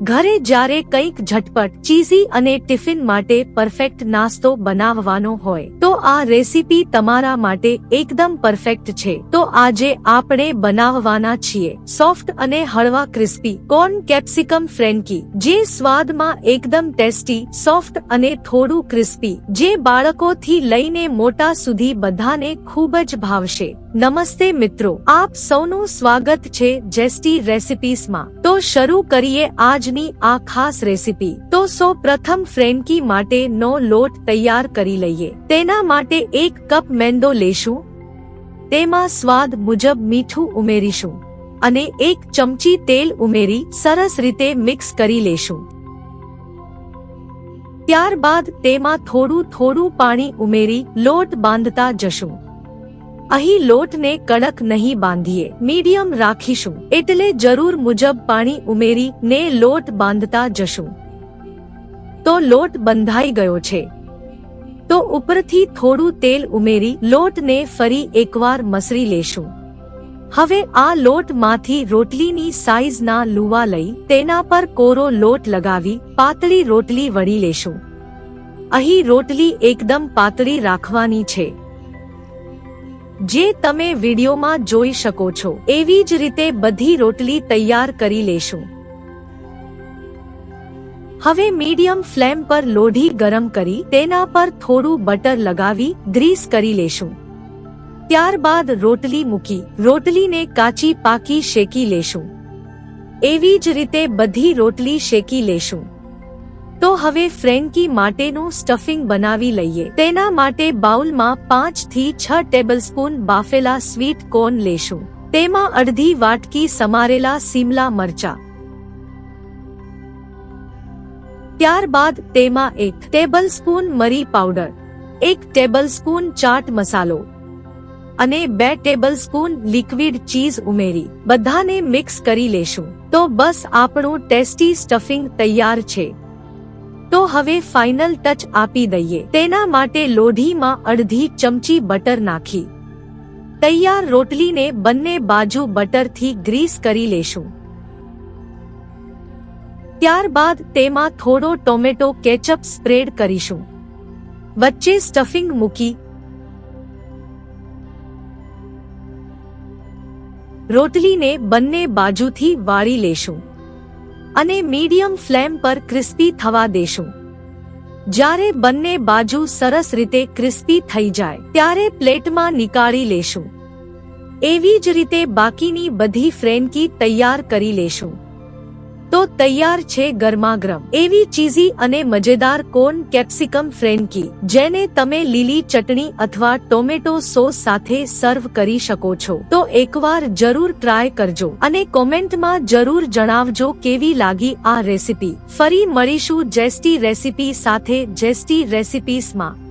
ઘરે જ્યારે કંઈક ઝટપટ, ચીઝી અને ટિફિન માટે પરફેક્ટ નાસ્તો બનાવવાનો હોય તો આ રેસીપી તમારા માટે એકદમ પરફેક્ટ છે। તો આજે આપણે બનાવવાના છીએ સોફ્ટ અને હળવા ક્રિસ્પી કોર્ન કેપ્સિકમ ફ્રેન્કી, જે સ્વાદમાં એકદમ ટેસ્ટી, સોફ્ટ અને થોડું ક્રિસ્પી, જે બાળકોથી લઈને મોટા સુધી બધાને ખૂબ જ ભાવશે। નમસ્તે મિત્રો, આપ સૌનું સ્વાગત છે જેસ્ટી રેસિપીઝમાં। તો શરૂ કરીએ આજની આ ખાસ રેસીપી। તો સૌ પ્રથમ ફ્રેન્કી માટે નો લોટ તૈયાર કરી લઈએ। તેના માટે 1 કપ મેંદો લેશું, તેમાં સ્વાદ મુજબ મીઠું ઉમેરીશું અને 1 ચમચી તેલ ઉમેરી સરસ રીતે મિક્સ કરી લેશું। ત્યારબાદ તેમાં થોડું પાણી ઉમેરી લોટ બાંધતા જશું। અહીં લોટને કડક નહીં બાંધીએ, મીડિયમ રાખીશું, એટલે જરૂર મુજબ પાણી ઉમેરી ને લોટ બાંધતા જશું। તો લોટ બંધાઈ ગયો છે, તો ઉપરથી થોડું તેલ ઉમેરી લોટને ફરી એકવાર મસળી લેશું। હવે આ લોટમાંથી રોટલીની સાઈઝના લુવા લઈ તેના પર કોરો લોટ લગાવી પાતળી રોટલી વણી લેશું। અહીં રોટલી એકદમ પાતળી રાખવાની છે, જે તમે વિડીયોમાં જોઈ શકો છો એવી જ રીતે બધી રોટલી તૈયાર કરી લેશું। હવે મીડિયમ ફ્લેમ પર લોઢી ગરમ કરી તેના પર થોડું બટર લગાવી ગ્રીસ કરી લેશું। ત્યારબાદ રોટલી મૂકી રોટલીને કાચી પાકી શેકી લેશું। એવી જ રીતે બધી રોટલી શેકી લેશું। તો હવે ફ્રેન્કી માટેનું સ્ટફિંગ બનાવી લઈએ। તેના માટે બાઉલમાં 5 થી 6 ટેબલસ્પૂન બાફેલા સ્વીટ કોર્ન લેશું। તેમાં અડધી વાટકી સમારેલા શિમલા મરચા, ત્યારબાદ તેમાં 1 ટેબલસ્પૂન મરી પાવડર, 1 ટેબલસ્પૂન ચાટ મસાલો અને 2 ટેબલસ્પૂન લિક્વિડ ચીઝ ઉમેરી બધાને મિક્સ કરી લેશું। તો બસ આપણું ટેસ્ટી સ્ટફિંગ તૈયાર છે। તો હવે ફાઇનલ ટચ આપી દઈએ। તેના માટે લોઢીમાં અડધી ચમચી બટર નાખી તૈયાર રોટલીને બંને બાજુ બટરથી ગ્રીસ કરી લેશું। ત્યારબાદ તેમાં થોડો ટોમેટો કેચઅપ સ્પ્રેડ કરીશું। વચ્ચે સ્ટફિંગ મૂકી રોટલીને બંને બાજુથી વાળી લેશું અને મીડિયમ ફ્લેમ પર ક્રિસ્પી થવા દેશું। જ્યારે બંને બાજુ સરસ રીતે ક્રિસ્પી થઈ જાય ત્યારે પ્લેટમાં નીકાળી લેશું। એવી જ રીતે બાકીની બધી ફ્રેન્કી તૈયાર કરી લેશું। તો તૈયાર છે ગરમાગરમ એવી ચીઝી અને મજેદાર કોર્ન કેપ્સિકમ ફ્રેન્કી, જેને તમે લીલી ચટણી અથવા ટોમેટો સોસ સાથે સર્વ કરી શકો છો। તો એકવાર જરૂર ટ્રાય કરજો અને કોમેન્ટમાં જરૂર જણાવજો કેવી લાગી આ રેસીપી। ફરી મળીશું જેસ્ટી રેસીપી સાથે જેસ્ટી રેસીપીસમાં।